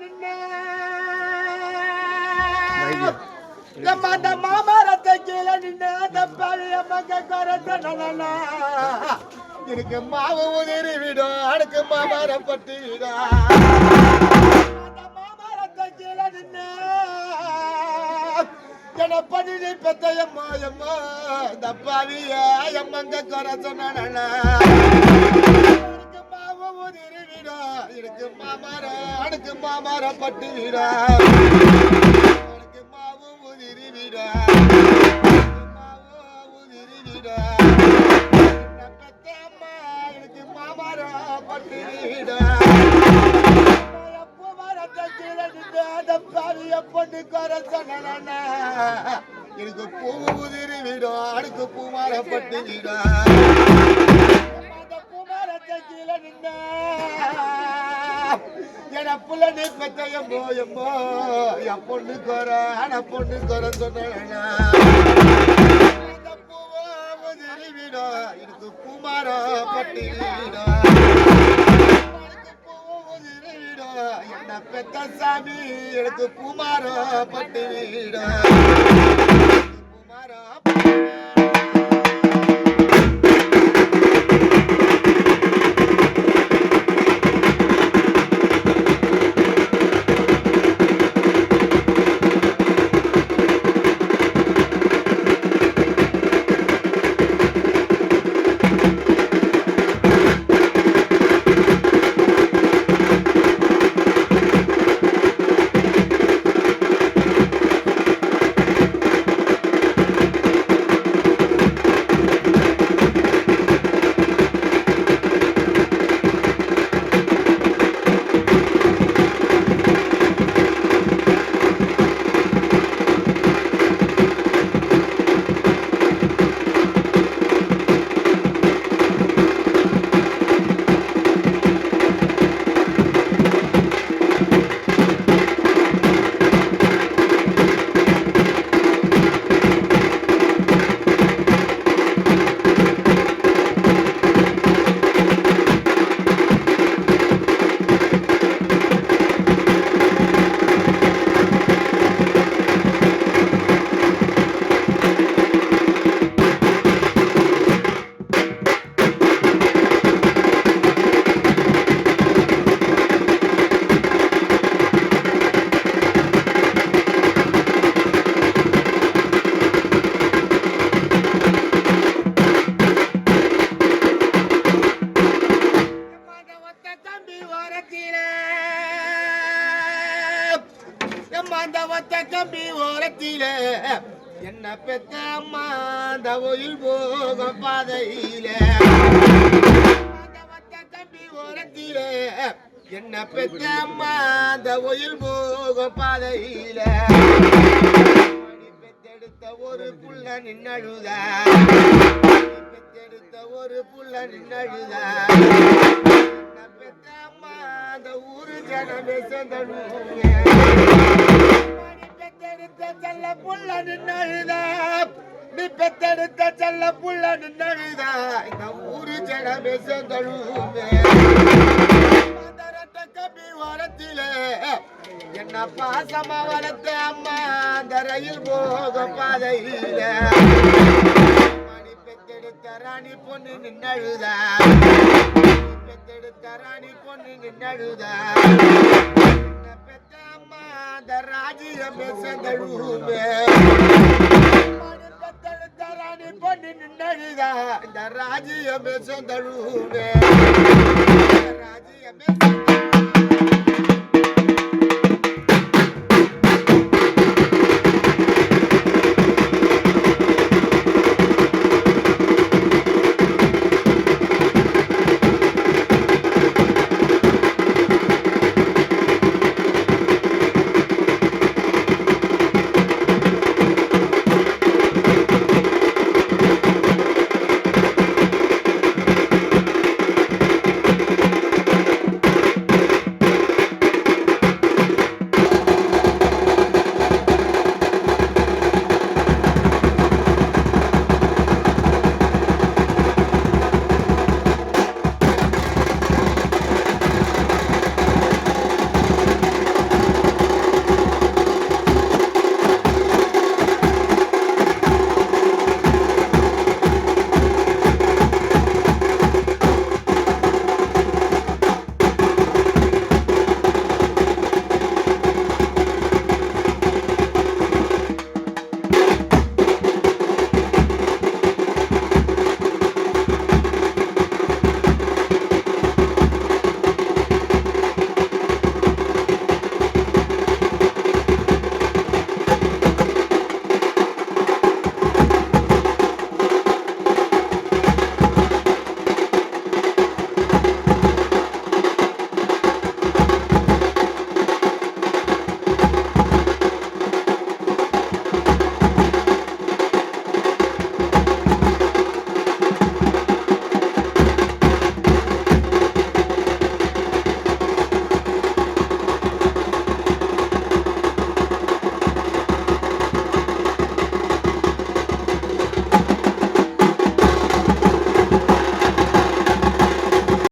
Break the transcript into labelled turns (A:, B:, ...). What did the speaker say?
A: நின்ன அந்த மாமரத்தை கீழே நின்று அந்த பழைய மங்க குறைச்சனா எனக்கு மாவு உதிரி விடும் அடுக்கு மாமரம் பட்டு விடா அந்த மாமரத்தை கீழே நின்று என பண்ணி பெத்தையம்மா எம்மா இந்த பழைய எம்மங்க குறைச்சனா எனக்கு மாவு உதிரி விடும் எனக்கு மாமரம் அடுக்கு மாமரம் பட்டு விடா பொண்ணு எனக்கு பூ உதிரி வீடும் அடுக்கு பூமாரப்பட்டு வீடா பூமாரத்தை கீழே நின்ன என புள்ள நீ பெத்தையம்போ எம்போ என் பொண்ணு குற ஆன பொண்ணு குற சொன்ன பூவா உதிரி வீடும் எனக்கு பூமாரப்பட்டு வீடா என்ன பெத்த சாமி எனக்கு பூமாரோ பட்டு வீட பூமாரோ கம்பி ஓரத்திலே என்ன பெத்த அம்மா அந்த ஒயில் போகும் பாதையிலே கம்பி ஓரத்திலே என்ன பெத்த அம்மா அந்த ஒயில் போகும் பாதையிலே பெத்தெடுத்த ஒரு புள்ள நின்னழுத பெத்தெடுத்த ஒரு புள்ள நின்னழுத என்ன பெத்த அம்மா அந்த ஊரு ஜனமே சேர்ந்தழுங்க செல்ல புள்ள நின்னழுதா நீ பெத்தெடுத்த செல்ல புள்ள நின்னழுதா இந்த ஊரு ஜனமே சேர்ந்தழுமே கம்பி ஓரத்திலே என்ன பாசமா வளர்த்த அம்மா அந்த ரயில் போகும் பாதையில மணி பெத்தெடுத்த ராணி பொண்ணு நின்னழுதா பெத்தெடுத்த ராணி பொண்ணு நின்னழுதா அந்த ராஜ்யமே செந்தழுமே பெத்தெடுத்த ராணி பொண்ணு நின்னழுதா இந்த ராஜ்யமே செந்தழுமே